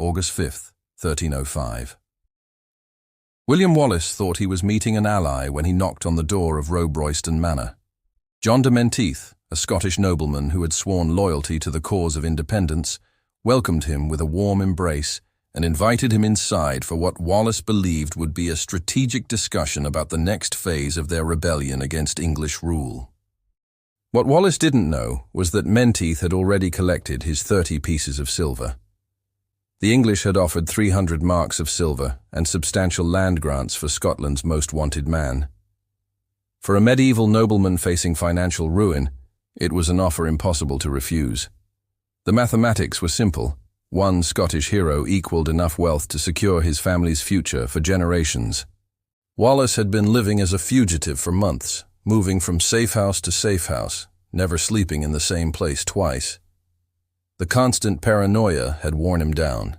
August 5th, 1305. William Wallace thought he was meeting an ally when he knocked on the door of Royston Manor. John de Menteith, a Scottish nobleman who had sworn loyalty to the cause of independence, welcomed him with a warm embrace and invited him inside for what Wallace believed would be a strategic discussion about the next phase of their rebellion against English rule. What Wallace didn't know was that Menteith had already collected his 30 pieces of silver. The English had offered 300 marks of silver and substantial land grants for Scotland's most wanted man. For a medieval nobleman facing financial ruin, it was an offer impossible to refuse. The mathematics were simple. One Scottish hero equaled enough wealth to secure his family's future for generations. Wallace had been living as a fugitive for months, moving from safe house to safe house, never sleeping in the same place twice. The constant paranoia had worn him down.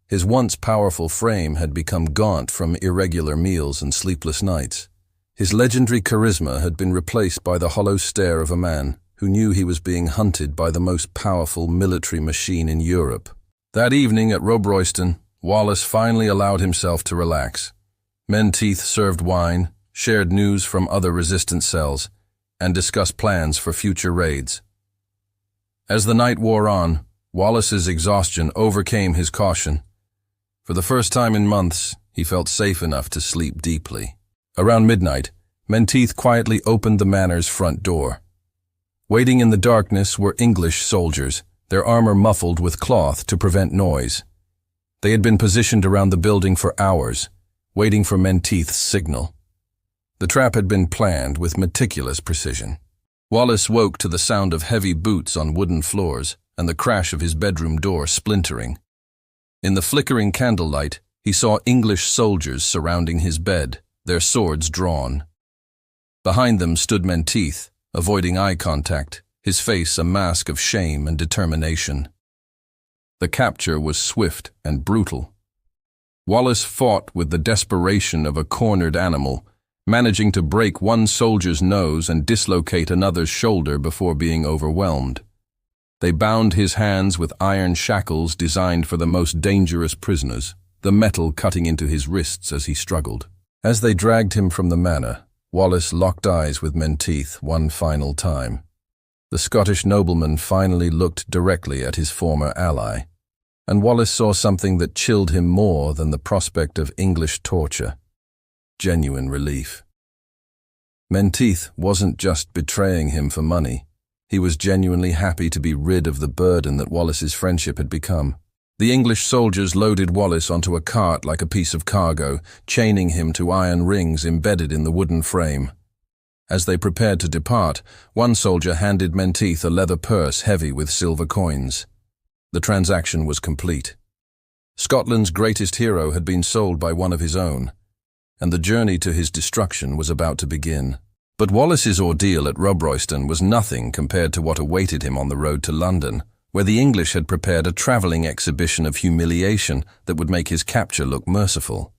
His once powerful frame had become gaunt from irregular meals and sleepless nights. His legendary charisma had been replaced by the hollow stare of a man who knew he was being hunted by the most powerful military machine in Europe. That evening at Royston, Wallace finally allowed himself to relax. Menteith served wine, shared news from other resistance cells, and discussed plans for future raids. As the night wore on, Wallace's exhaustion overcame his caution. For the first time in months, he felt safe enough to sleep deeply. Around midnight, Menteith quietly opened the manor's front door. Waiting in the darkness were English soldiers, their armor muffled with cloth to prevent noise. They had been positioned around the building for hours, waiting for Menteith's signal. The trap had been planned with meticulous precision. Wallace woke to the sound of heavy boots on wooden floors and the crash of his bedroom door splintering. In the flickering candlelight, he saw English soldiers surrounding his bed, their swords drawn. Behind them stood Menteith, avoiding eye contact, his face a mask of shame and determination. The capture was swift and brutal. Wallace fought with the desperation of a cornered animal, managing to break one soldier's nose and dislocate another's shoulder before being overwhelmed. They bound his hands with iron shackles designed for the most dangerous prisoners, the metal cutting into his wrists as he struggled. As they dragged him from the manor, Wallace locked eyes with Menteith one final time. The Scottish nobleman finally looked directly at his former ally, and Wallace saw something that chilled him more than the prospect of English torture: genuine relief. Menteith wasn't just betraying him for money. He was genuinely happy to be rid of the burden that Wallace's friendship had become. The English soldiers loaded Wallace onto a cart like a piece of cargo, chaining him to iron rings embedded in the wooden frame. As they prepared to depart, one soldier handed Menteith a leather purse heavy with silver coins. The transaction was complete. Scotland's greatest hero had been sold by one of his own, and the journey to his destruction was about to begin. But Wallace's ordeal at Royston was nothing compared to what awaited him on the road to London, where the English had prepared a travelling exhibition of humiliation that would make his capture look merciful.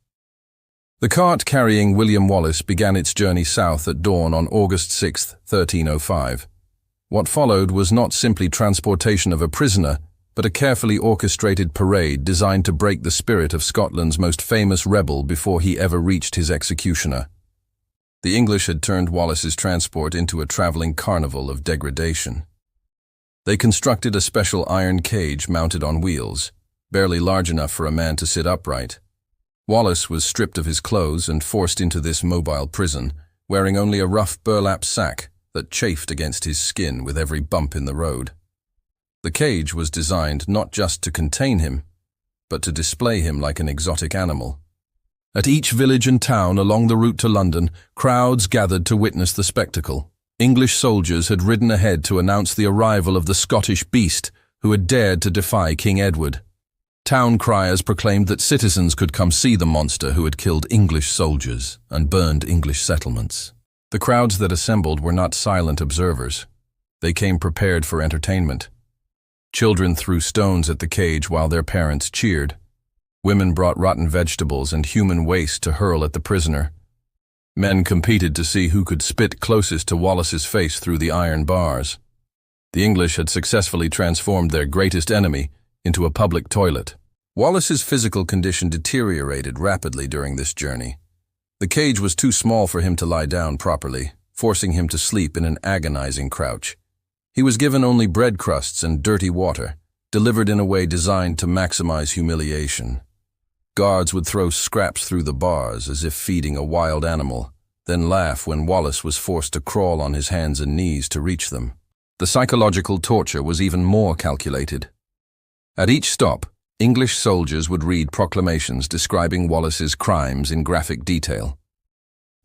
The cart carrying William Wallace began its journey south at dawn on August 6, 1305. What followed was not simply transportation of a prisoner, but a carefully orchestrated parade designed to break the spirit of Scotland's most famous rebel before he ever reached his executioner. The English had turned Wallace's transport into a travelling carnival of degradation. They constructed a special iron cage mounted on wheels, barely large enough for a man to sit upright. Wallace was stripped of his clothes and forced into this mobile prison, wearing only a rough burlap sack that chafed against his skin with every bump in the road. The cage was designed not just to contain him, but to display him like an exotic animal. At each village and town along the route to London, crowds gathered to witness the spectacle. English soldiers had ridden ahead to announce the arrival of the Scottish beast who had dared to defy King Edward. Town criers proclaimed that citizens could come see the monster who had killed English soldiers and burned English settlements. The crowds that assembled were not silent observers. They came prepared for entertainment. Children threw stones at the cage while their parents cheered. Women brought rotten vegetables and human waste to hurl at the prisoner. Men competed to see who could spit closest to Wallace's face through the iron bars. The English had successfully transformed their greatest enemy into a public toilet. Wallace's physical condition deteriorated rapidly during this journey. The cage was too small for him to lie down properly, forcing him to sleep in an agonizing crouch. He was given only bread crusts and dirty water, delivered in a way designed to maximize humiliation. Guards would throw scraps through the bars as if feeding a wild animal, then laugh when Wallace was forced to crawl on his hands and knees to reach them. The psychological torture was even more calculated. At each stop, English soldiers would read proclamations describing Wallace's crimes in graphic detail.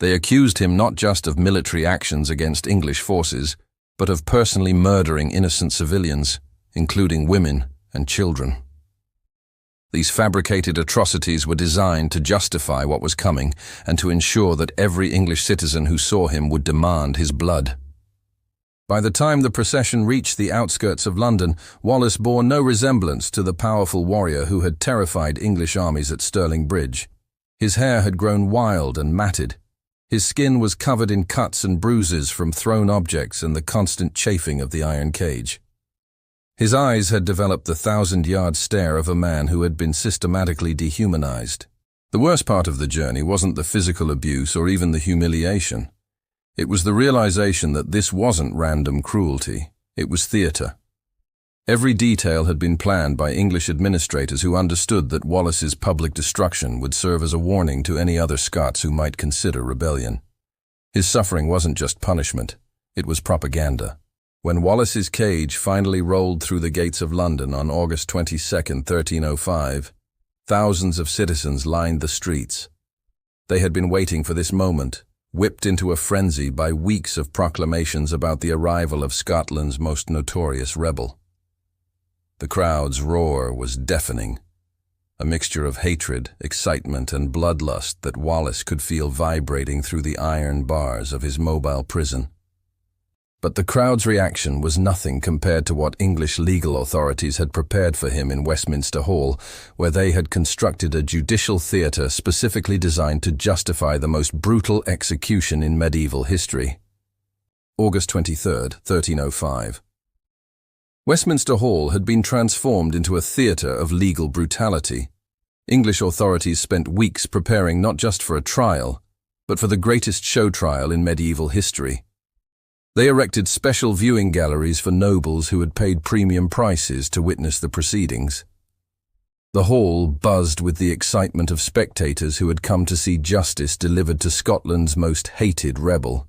They accused him not just of military actions against English forces, but of personally murdering innocent civilians, including women and children. These fabricated atrocities were designed to justify what was coming and to ensure that every English citizen who saw him would demand his blood. By the time the procession reached the outskirts of London, Wallace bore no resemblance to the powerful warrior who had terrified English armies at Stirling Bridge. His hair had grown wild and matted. His skin was covered in cuts and bruises from thrown objects and the constant chafing of the iron cage. His eyes had developed the 1,000-yard stare of a man who had been systematically dehumanized. The worst part of the journey wasn't the physical abuse or even the humiliation. It was the realization that this wasn't random cruelty, it was theater. Every detail had been planned by English administrators who understood that Wallace's public destruction would serve as a warning to any other Scots who might consider rebellion. His suffering wasn't just punishment, it was propaganda. When Wallace's cage finally rolled through the gates of London on August 22, 1305, thousands of citizens lined the streets. They had been waiting for this moment, whipped into a frenzy by weeks of proclamations about the arrival of Scotland's most notorious rebel. The crowd's roar was deafening, a mixture of hatred, excitement, and bloodlust that Wallace could feel vibrating through the iron bars of his mobile prison. But the crowd's reaction was nothing compared to what English legal authorities had prepared for him in Westminster Hall, where they had constructed a judicial theatre specifically designed to justify the most brutal execution in medieval history. August 23, 1305. Westminster Hall had been transformed into a theatre of legal brutality. English authorities spent weeks preparing not just for a trial, but for the greatest show trial in medieval history. They erected special viewing galleries for nobles who had paid premium prices to witness the proceedings. The hall buzzed with the excitement of spectators who had come to see justice delivered to Scotland's most hated rebel.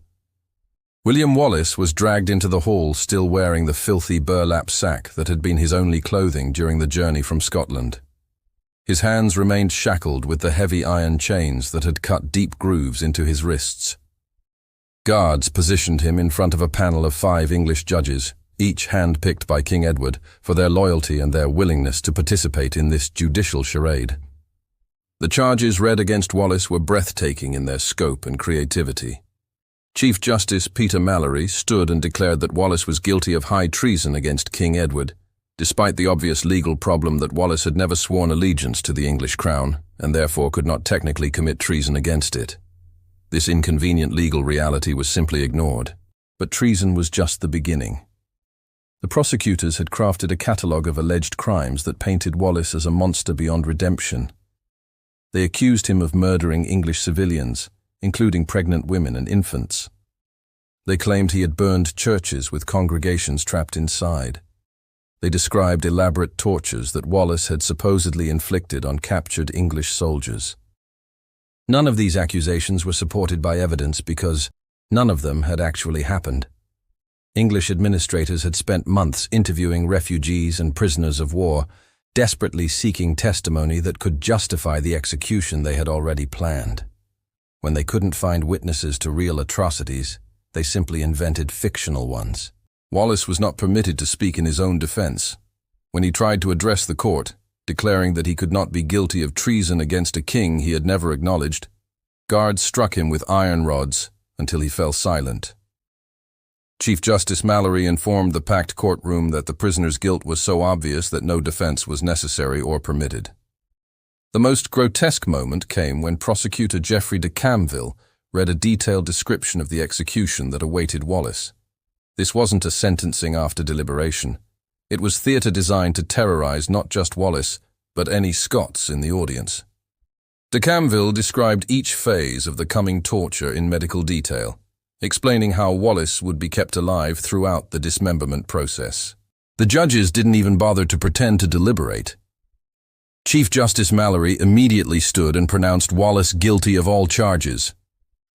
William Wallace was dragged into the hall still wearing the filthy burlap sack that had been his only clothing during the journey from Scotland. His hands remained shackled with the heavy iron chains that had cut deep grooves into his wrists. Guards positioned him in front of a panel of 5 English judges, each hand-picked by King Edward, for their loyalty and their willingness to participate in this judicial charade. The charges read against Wallace were breathtaking in their scope and creativity. Chief Justice Peter Mallory stood and declared that Wallace was guilty of high treason against King Edward, despite the obvious legal problem that Wallace had never sworn allegiance to the English crown, and therefore could not technically commit treason against it. This inconvenient legal reality was simply ignored, but treason was just the beginning. The prosecutors had crafted a catalogue of alleged crimes that painted Wallace as a monster beyond redemption. They accused him of murdering English civilians, including pregnant women and infants. They claimed he had burned churches with congregations trapped inside. They described elaborate tortures that Wallace had supposedly inflicted on captured English soldiers. None of these accusations were supported by evidence because none of them had actually happened. English administrators had spent months interviewing refugees and prisoners of war, desperately seeking testimony that could justify the execution they had already planned. When they couldn't find witnesses to real atrocities, they simply invented fictional ones. Wallace was not permitted to speak in his own defense. When he tried to address the court, declaring that he could not be guilty of treason against a king he had never acknowledged, guards struck him with iron rods until he fell silent. Chief Justice Mallory informed the packed courtroom that the prisoner's guilt was so obvious that no defense was necessary or permitted. The most grotesque moment came when Prosecutor Geoffrey de Camville read a detailed description of the execution that awaited Wallace. This wasn't a sentencing after deliberation. It was theatre designed to terrorize not just Wallace, but any Scots in the audience. De Camville described each phase of the coming torture in medical detail, explaining how Wallace would be kept alive throughout the dismemberment process. The judges didn't even bother to pretend to deliberate. Chief Justice Mallory immediately stood and pronounced Wallace guilty of all charges.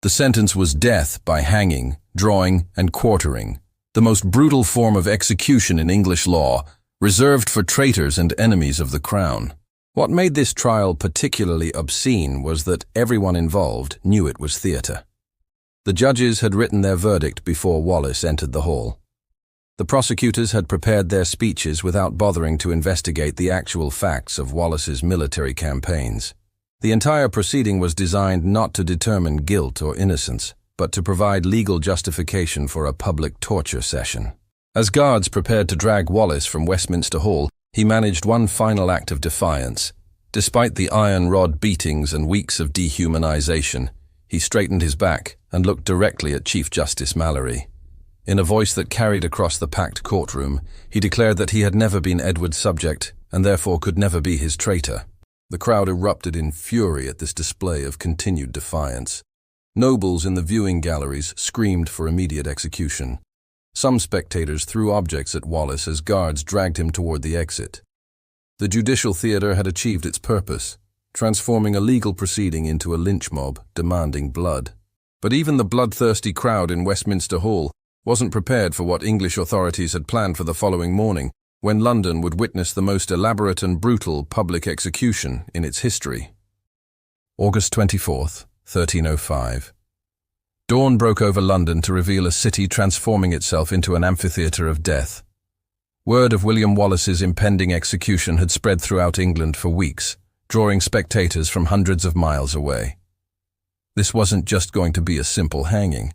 The sentence was death by hanging, drawing, and quartering, the most brutal form of execution in English law, reserved for traitors and enemies of the crown. What made this trial particularly obscene was that everyone involved knew it was theatre. The judges had written their verdict before Wallace entered the hall. The prosecutors had prepared their speeches without bothering to investigate the actual facts of Wallace's military campaigns. The entire proceeding was designed not to determine guilt or innocence, but to provide legal justification for a public torture session. As guards prepared to drag Wallace from Westminster Hall, he managed one final act of defiance. Despite the iron rod beatings and weeks of dehumanization, he straightened his back and looked directly at Chief Justice Mallory. In a voice that carried across the packed courtroom, he declared that he had never been Edward's subject and therefore could never be his traitor. The crowd erupted in fury at this display of continued defiance. Nobles in the viewing galleries screamed for immediate execution. Some spectators threw objects at Wallace as guards dragged him toward the exit. The judicial theatre had achieved its purpose, transforming a legal proceeding into a lynch mob demanding blood. But even the bloodthirsty crowd in Westminster Hall wasn't prepared for what English authorities had planned for the following morning, when London would witness the most elaborate and brutal public execution in its history. August 24th, 1305. Dawn broke over London to reveal a city transforming itself into an amphitheatre of death. Word of William Wallace's impending execution had spread throughout England for weeks, drawing spectators from hundreds of miles away. This wasn't just going to be a simple hanging.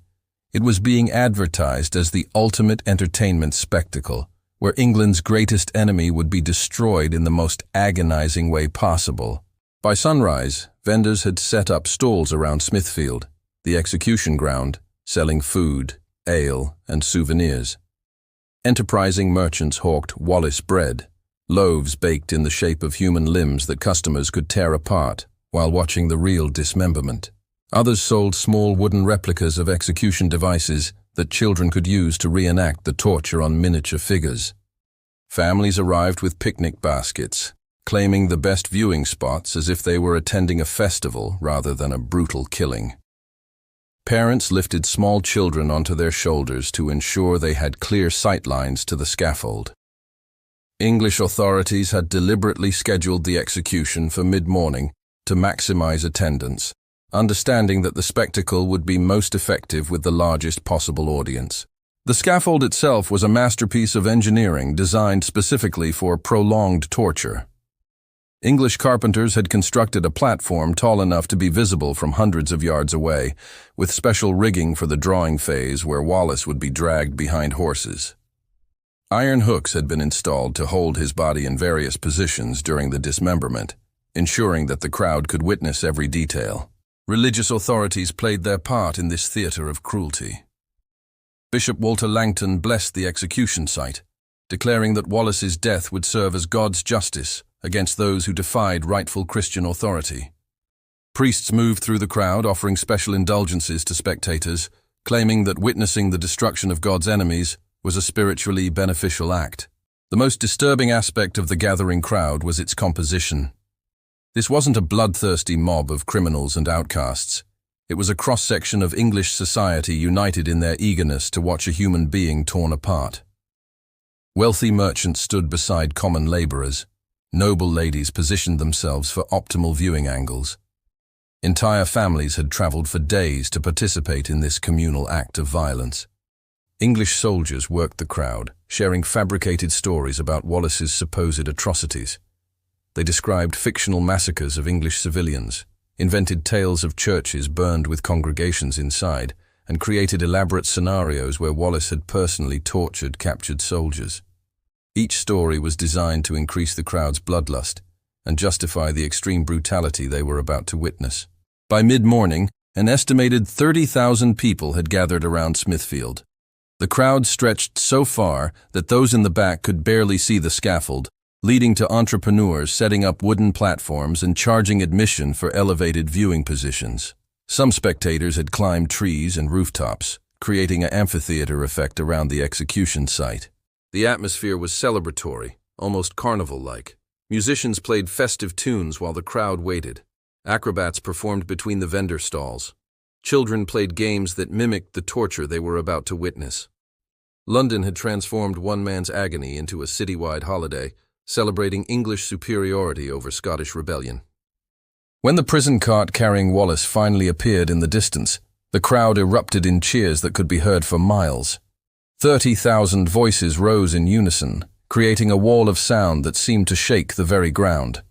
It was being advertised as the ultimate entertainment spectacle, where England's greatest enemy would be destroyed in the most agonizing way possible. By sunrise, vendors had set up stalls around Smithfield, the execution ground, selling food, ale, and souvenirs. Enterprising merchants hawked Wallace bread, loaves baked in the shape of human limbs that customers could tear apart while watching the real dismemberment. Others sold small wooden replicas of execution devices that children could use to reenact the torture on miniature figures. Families arrived with picnic baskets, claiming the best viewing spots as if they were attending a festival rather than a brutal killing. Parents lifted small children onto their shoulders to ensure they had clear sight lines to the scaffold. English authorities had deliberately scheduled the execution for mid-morning to maximize attendance, understanding that the spectacle would be most effective with the largest possible audience. The scaffold itself was a masterpiece of engineering designed specifically for prolonged torture. English carpenters had constructed a platform tall enough to be visible from hundreds of yards away, with special rigging for the drawing phase where Wallace would be dragged behind horses. Iron hooks had been installed to hold his body in various positions during the dismemberment, ensuring that the crowd could witness every detail. Religious authorities played their part in this theatre of cruelty. Bishop Walter Langton blessed the execution site, declaring that Wallace's death would serve as God's justice against those who defied rightful Christian authority. Priests moved through the crowd, offering special indulgences to spectators, claiming that witnessing the destruction of God's enemies was a spiritually beneficial act. The most disturbing aspect of the gathering crowd was its composition. This wasn't a bloodthirsty mob of criminals and outcasts. It was a cross-section of English society united in their eagerness to watch a human being torn apart. Wealthy merchants stood beside common laborers. Noble ladies positioned themselves for optimal viewing angles. Entire families had traveled for days to participate in this communal act of violence. English soldiers worked the crowd, sharing fabricated stories about Wallace's supposed atrocities. They described fictional massacres of English civilians, invented tales of churches burned with congregations inside, and created elaborate scenarios where Wallace had personally tortured captured soldiers. Each story was designed to increase the crowd's bloodlust and justify the extreme brutality they were about to witness. By mid-morning, an estimated 30,000 people had gathered around Smithfield. The crowd stretched so far that those in the back could barely see the scaffold, leading to entrepreneurs setting up wooden platforms and charging admission for elevated viewing positions. Some spectators had climbed trees and rooftops, creating an amphitheater effect around the execution site. The atmosphere was celebratory, almost carnival-like. Musicians played festive tunes while the crowd waited. Acrobats performed between the vendor stalls. Children played games that mimicked the torture they were about to witness. London had transformed one man's agony into a citywide holiday, celebrating English superiority over Scottish rebellion. When the prison cart carrying Wallace finally appeared in the distance, the crowd erupted in cheers that could be heard for miles. 30,000 voices rose in unison, creating a wall of sound that seemed to shake the very ground.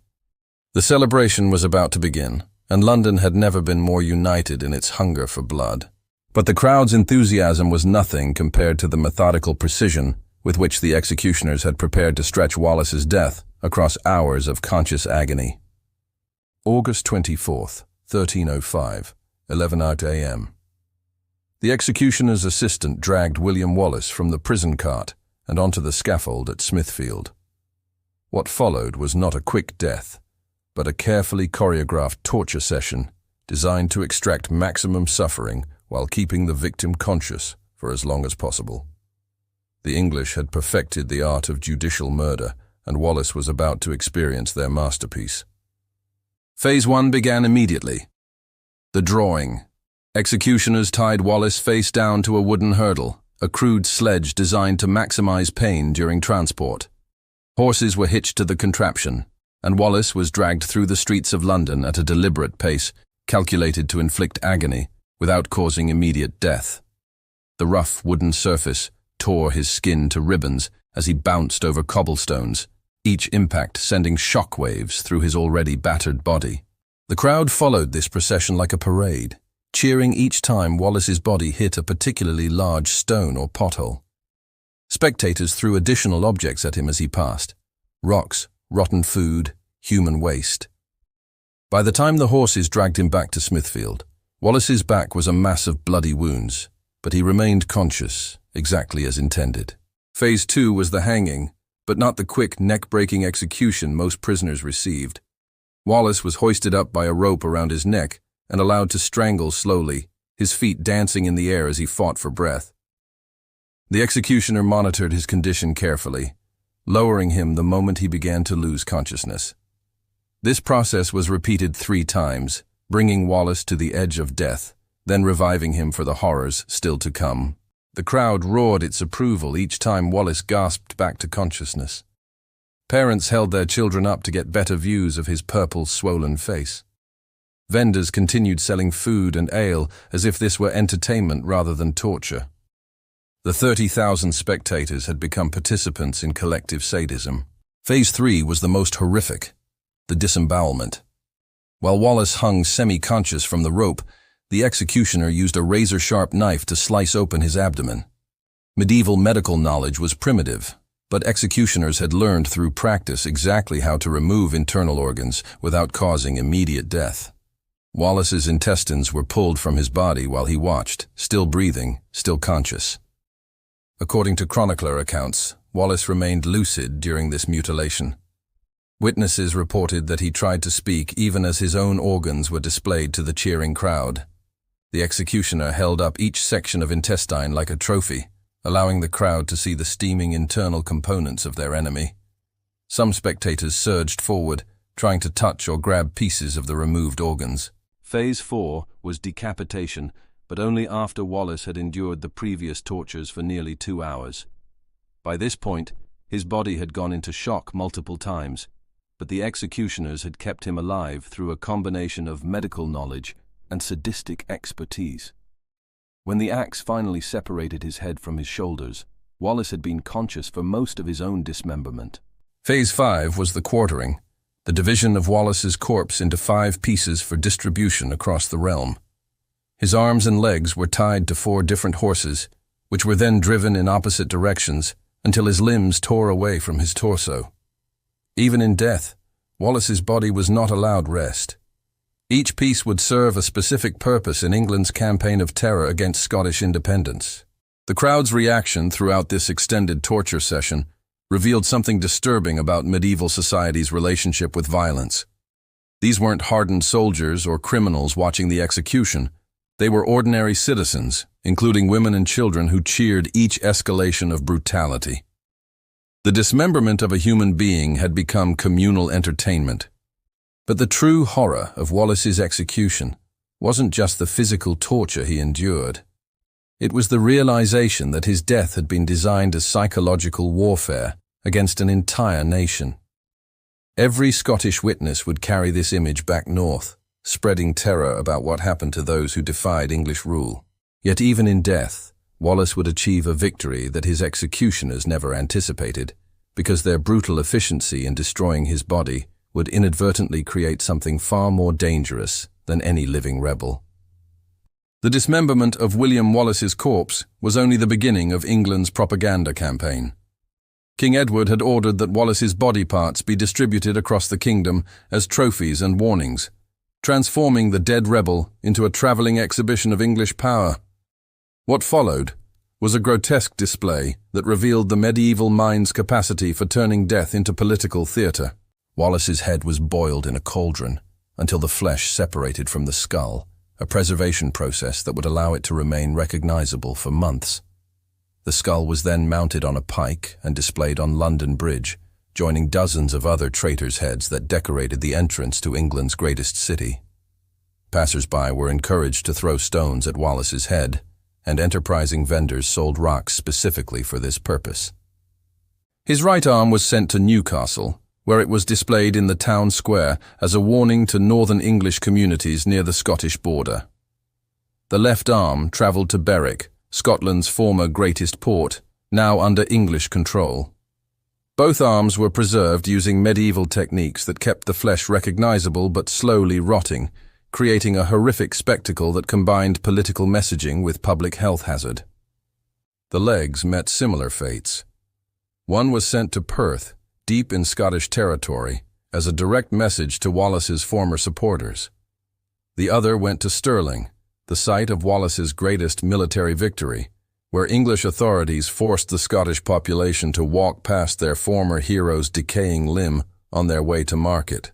The celebration was about to begin, and London had never been more united in its hunger for blood. But the crowd's enthusiasm was nothing compared to the methodical precision with which the executioners had prepared to stretch Wallace's death across hours of conscious agony. August 24th, 1305, 11 a.m. The executioner's assistant dragged William Wallace from the prison cart and onto the scaffold at Smithfield. What followed was not a quick death, but a carefully choreographed torture session designed to extract maximum suffering while keeping the victim conscious for as long as possible. The English had perfected the art of judicial murder, and Wallace was about to experience their masterpiece. Phase 1 began immediately. The drawing. Executioners tied Wallace face down to a wooden hurdle, a crude sledge designed to maximize pain during transport. Horses were hitched to the contraption, and Wallace was dragged through the streets of London at a deliberate pace, calculated to inflict agony without causing immediate death. The rough wooden surface tore his skin to ribbons as he bounced over cobblestones, each impact sending shockwaves through his already battered body. The crowd followed this procession like a parade, cheering each time Wallace's body hit a particularly large stone or pothole. Spectators threw additional objects at him as he passed: rocks, rotten food, human waste. By the time the horses dragged him back to Smithfield, Wallace's back was a mass of bloody wounds, but he remained conscious, exactly as intended. Phase 2 was the hanging, but not the quick, neck-breaking execution most prisoners received. Wallace was hoisted up by a rope around his neck and allowed to strangle slowly, his feet dancing in the air as he fought for breath. The executioner monitored his condition carefully, lowering him the moment he began to lose consciousness. This process was repeated 3 times, bringing Wallace to the edge of death, then reviving him for the horrors still to come. The crowd roared its approval each time Wallace gasped back to consciousness. Parents held their children up to get better views of his purple, swollen face. Vendors continued selling food and ale as if this were entertainment rather than torture. The 30,000 spectators had become participants in collective sadism. Phase 3 was the most horrific: the disembowelment. While Wallace hung semi-conscious from the rope, the executioner used a razor-sharp knife to slice open his abdomen. Medieval medical knowledge was primitive, but executioners had learned through practice exactly how to remove internal organs without causing immediate death. Wallace's intestines were pulled from his body while he watched, still breathing, still conscious. According to chronicler accounts, Wallace remained lucid during this mutilation. Witnesses reported that he tried to speak even as his own organs were displayed to the cheering crowd. The executioner held up each section of intestine like a trophy, allowing the crowd to see the steaming internal components of their enemy. Some spectators surged forward, trying to touch or grab pieces of the removed organs. Phase 4 was decapitation, but only after Wallace had endured the previous tortures for nearly 2 hours. By this point, his body had gone into shock multiple times, but the executioners had kept him alive through a combination of medical knowledge and sadistic expertise. When the axe finally separated his head from his shoulders, Wallace had been conscious for most of his own dismemberment. Phase 5 was the quartering, the division of Wallace's corpse into 5 pieces for distribution across the realm. His arms and legs were tied to 4 different horses, which were then driven in opposite directions until his limbs tore away from his torso. Even in death, Wallace's body was not allowed rest. Each piece would serve a specific purpose in England's campaign of terror against Scottish independence. The crowd's reaction throughout this extended torture session revealed something disturbing about medieval society's relationship with violence. These weren't hardened soldiers or criminals watching the execution. They were ordinary citizens, including women and children who cheered each escalation of brutality. The dismemberment of a human being had become communal entertainment. But the true horror of Wallace's execution wasn't just the physical torture he endured. It was the realization that his death had been designed as psychological warfare against an entire nation. Every Scottish witness would carry this image back north, spreading terror about what happened to those who defied English rule. Yet even in death, Wallace would achieve a victory that his executioners never anticipated, because their brutal efficiency in destroying his body would inadvertently create something far more dangerous than any living rebel. The dismemberment of William Wallace's corpse was only the beginning of England's propaganda campaign. King Edward had ordered that Wallace's body parts be distributed across the kingdom as trophies and warnings, transforming the dead rebel into a travelling exhibition of English power. What followed was a grotesque display that revealed the medieval mind's capacity for turning death into political theatre. Wallace's head was boiled in a cauldron until the flesh separated from the skull, a preservation process that would allow it to remain recognizable for months. The skull was then mounted on a pike and displayed on London Bridge, joining dozens of other traitors' heads that decorated the entrance to England's greatest city. Passers-by were encouraged to throw stones at Wallace's head, and enterprising vendors sold rocks specifically for this purpose. His right arm was sent to Newcastle, where it was displayed in the town square as a warning to northern English communities near the Scottish border. The left arm travelled to Berwick, Scotland's former greatest port, now under English control. Both arms were preserved using medieval techniques that kept the flesh recognizable but slowly rotting, creating a horrific spectacle that combined political messaging with public health hazard. The legs met similar fates. One was sent to Perth, deep in Scottish territory, as a direct message to Wallace's former supporters. The other went to Stirling, the site of Wallace's greatest military victory, where English authorities forced the Scottish population to walk past their former hero's decaying limb on their way to market.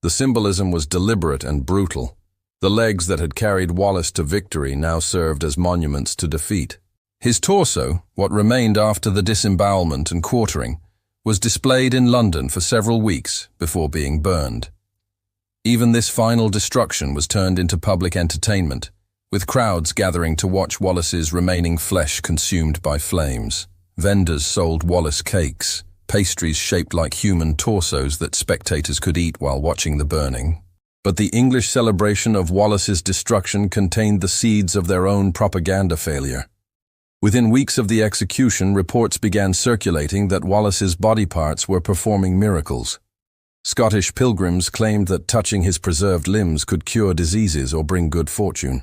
The symbolism was deliberate and brutal. The legs that had carried Wallace to victory now served as monuments to defeat. His torso, what remained after the disembowelment and quartering, was displayed in London for several weeks before being burned. Even this final destruction was turned into public entertainment, with crowds gathering to watch Wallace's remaining flesh consumed by flames. Vendors sold Wallace cakes, pastries shaped like human torsos that spectators could eat while watching the burning. But the English celebration of Wallace's destruction contained the seeds of their own propaganda failure. Within weeks of the execution, reports began circulating that Wallace's body parts were performing miracles. Scottish pilgrims claimed that touching his preserved limbs could cure diseases or bring good fortune.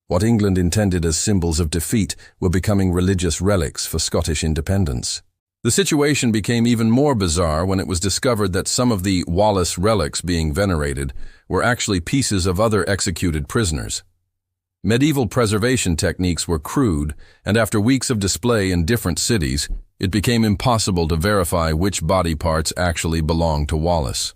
What England intended as symbols of defeat were becoming religious relics for Scottish independence. The situation became even more bizarre when it was discovered that some of the Wallace relics being venerated were actually pieces of other executed prisoners. Medieval preservation techniques were crude, and after weeks of display in different cities, it became impossible to verify which body parts actually belonged to Wallace.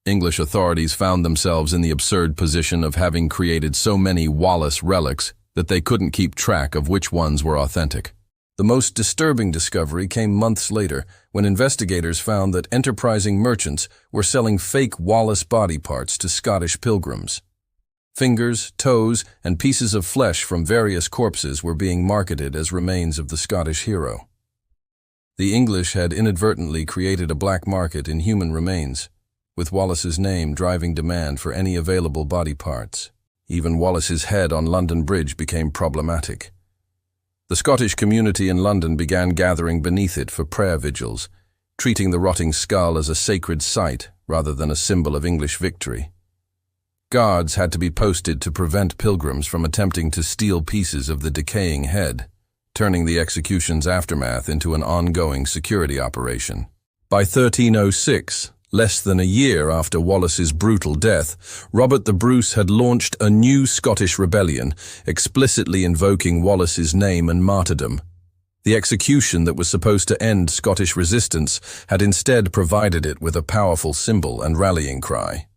English authorities found themselves in the absurd position of having created so many Wallace relics that they couldn't keep track of which ones were authentic. The most disturbing discovery came months later when investigators found that enterprising merchants were selling fake Wallace body parts to Scottish pilgrims. Fingers, toes, and pieces of flesh from various corpses were being marketed as remains of the Scottish hero. The English had inadvertently created a black market in human remains, with Wallace's name driving demand for any available body parts. Even Wallace's head on London Bridge became problematic. The Scottish community in London began gathering beneath it for prayer vigils, treating the rotting skull as a sacred site rather than a symbol of English victory. Guards had to be posted to prevent pilgrims from attempting to steal pieces of the decaying head, turning the execution's aftermath into an ongoing security operation. By 1306, less than a year after Wallace's brutal death, Robert the Bruce had launched a new Scottish rebellion, explicitly invoking Wallace's name and martyrdom. The execution that was supposed to end Scottish resistance had instead provided it with a powerful symbol and rallying cry.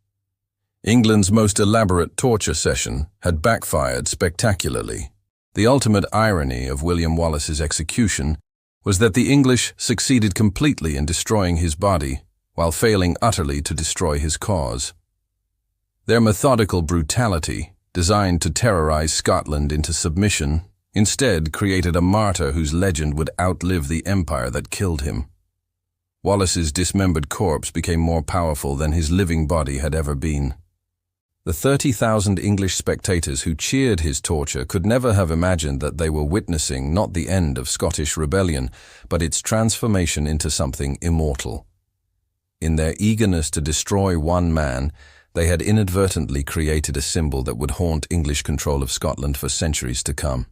England's most elaborate torture session had backfired spectacularly. The ultimate irony of William Wallace's execution was that the English succeeded completely in destroying his body, while failing utterly to destroy his cause. Their methodical brutality, designed to terrorize Scotland into submission, instead created a martyr whose legend would outlive the empire that killed him. Wallace's dismembered corpse became more powerful than his living body had ever been. The 30,000 English spectators who cheered his torture could never have imagined that they were witnessing not the end of Scottish rebellion, but its transformation into something immortal. In their eagerness to destroy one man, they had inadvertently created a symbol that would haunt English control of Scotland for centuries to come.